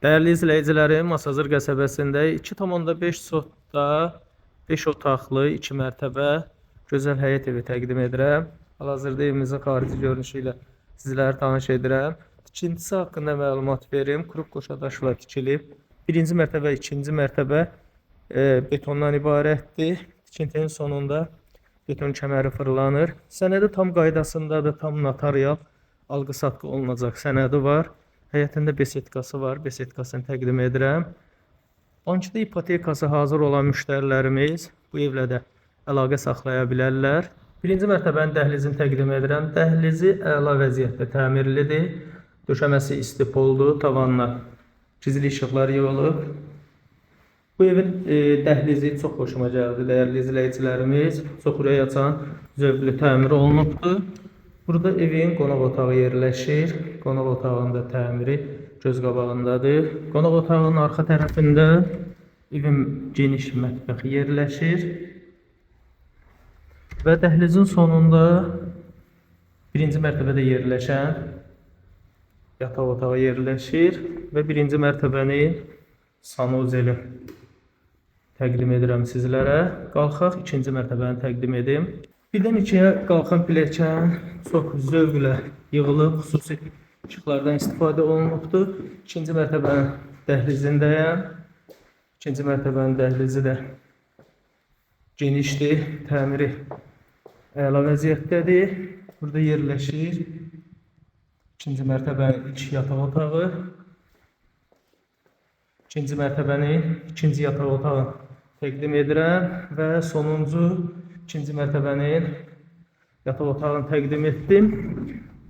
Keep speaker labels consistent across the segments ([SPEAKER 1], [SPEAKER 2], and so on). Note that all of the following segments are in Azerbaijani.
[SPEAKER 1] Değerli izleyicilerim, Masazır qəsəbəsində 2,5 sotda 5 otaqlı 2 mərtəbə gözəl həyət evi təqdim edirəm. Hal-hazırda evimizin xarici görünüşü ilə sizləri tanış edirəm. Tikintisi haqqında məlumat verim. Kruk qoşadaşla tikilib. Birinci mərtəbə, ikinci mərtəbə betondan ibarətdir. Tikintinin sonunda beton kəməri fırlanır. Sənədi tam qaydasındadır, tam notarial alqı-satqı olunacaq sənədi var. Həyətində besetkası var. Besetkasını təqdim edirəm. Bankda ipotekası hazır olan müştərilərimiz bu evlə də əlaqə saxlaya bilərlər. Birinci mərtəbənin dəhlizini təqdim edirəm. Dəhlizi əla vəziyyətdə təmirlidir. Döşəməsi istipoldur. Tavanına gizli işıqlar yığılıb. Bu evin dəhlizi çox xoşuma gəldi, dəyərli izləyicilərimiz. Çox ürək açan, zövqlü təmir olunubdur. Burada evin qonaq otağı yerləşir. Qonaq otağının da təmiri göz qabağındadır. Qonaq otağının arxa tərəfində evin geniş mətbəxi yerləşir. Və dəhlizin sonunda birinci mərtəbədə yerləşən yataq otağı yerləşir. Və birinci mərtəbənin sanuzeli təqdim edirəm sizlərə. Qalxaq ikinci mərtəbəni təqdim edim. Birdən ikiyə qalxan pilləkən çox zövqlə yığılıb, xüsusi işıqlardan istifadə olunubdur. İkinci mərtəbənin dəhlizindəyəm. İkinci mərtəbənin dəhlizi də genişdir, təmiri əla vəziyyətdədir. Burada yerləşir ikinci mərtəbənin ilk yataq otağı. İkinci mərtəbənin ikinci yataq otağı təqdim edirəm və sonuncu ikinci mərtəbənin yataq otağını təqdim etdim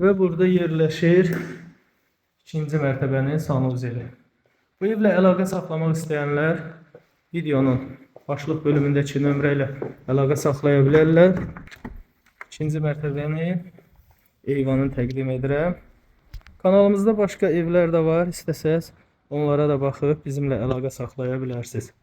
[SPEAKER 1] və burada yerləşir ikinci mərtəbənin sanuzeli. Bu evlə əlaqə saxlamaq istəyənlər videonun başlıq bölümündəki nömrə ilə əlaqə saxlaya bilərlər. İkinci mərtəbənin eyvanını təqdim edirəm. Kanalımızda başqa evlər də var. İstəsəz onlara da baxıb bizimlə əlaqə saxlaya bilərsiniz.